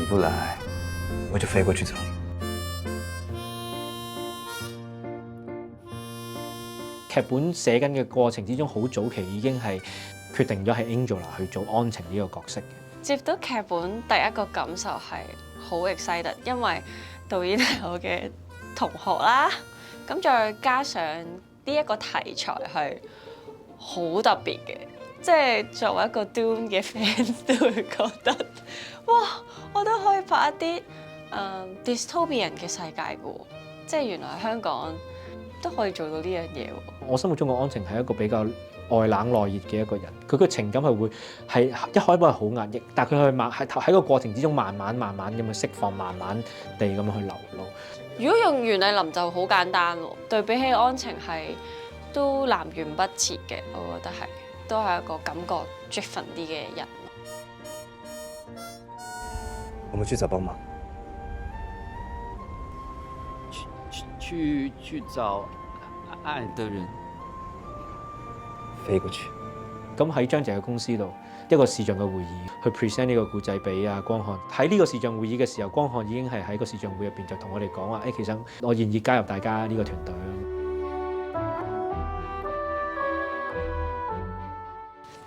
不来，我就飛過去找你。劇本寫緊嘅過程之中，好早期已經係決定咗係 Angela 去做安晴呢個角色嘅。接到劇本第一個感受係好 excited，因為導演係我嘅同學啦，咁再加上呢一個題材係好特別嘅，即係作為一個 Dune 嘅 fans 都會覺得，哇！我都可以拍一啲dystopian 嘅世界嘅喎，即係原來香港都可以做到呢樣嘢喎。我心目中嘅安晴係一個比較外冷內熱嘅一個人，佢嘅情感係會係一開波係好壓抑，但係佢係喺個過程之中慢慢咁去釋放，慢慢地咁樣去流露。如果用袁麗琳就好簡單喎，對比起安晴係都南轅北轍嘅，我覺得係都係一個感覺 driven 啲嘅人。我們去找幫忙。去找愛的人，飛過去。咁喺張姐嘅公司度，一個視像嘅會議去 present 呢個故仔俾阿光漢。喺呢個視像會議嘅時候，光漢已經係喺個視像會入邊就同我哋講話，其實我願意加入大家呢個團隊。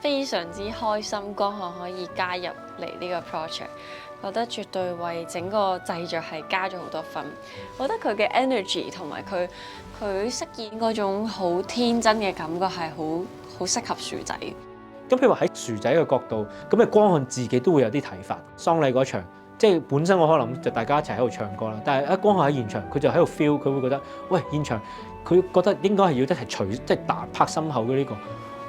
非常之開心，光漢可以加入嚟呢個 project，覺得絕對為整個製作係加咗好多分。我覺得佢嘅 energy 同埋佢飾演嗰種好天真嘅感覺係好適合薯仔。咁譬如話喺薯仔嘅角度，咁啊光漢自己都會有啲睇法。喪禮嗰場，即係本身我可能就大家一齊喺度唱歌啦，但係一光漢喺現場，佢就喺度 feel，佢會覺得，喂，現場佢覺得應該係要一齊即係打拍心口嘅呢個。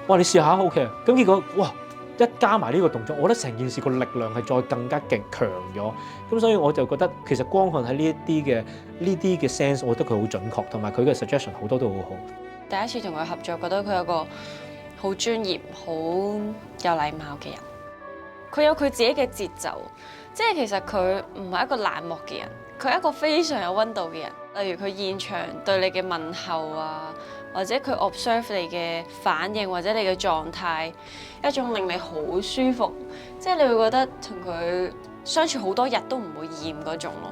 哇！你試下 OK 啊！咁結果哇，一加埋呢個動作，我覺得成件事個力量係再更加勁強咗。咁所以我就覺得其實光漢喺呢啲嘅 sense， 我覺得佢好準確，同埋佢嘅 suggestion 好多都好好。第一次同佢合作，覺得佢有個好專業、好有禮貌嘅人。佢有佢自己嘅節奏，即係其實佢唔係一個冷漠嘅人，佢係一個非常有溫度嘅人。例如佢現場對你嘅問候啊，或者佢 observe 你嘅反應或者你嘅狀態，一種令你好舒服，即係你會覺得同佢相處好多日都唔會厭嗰種咯。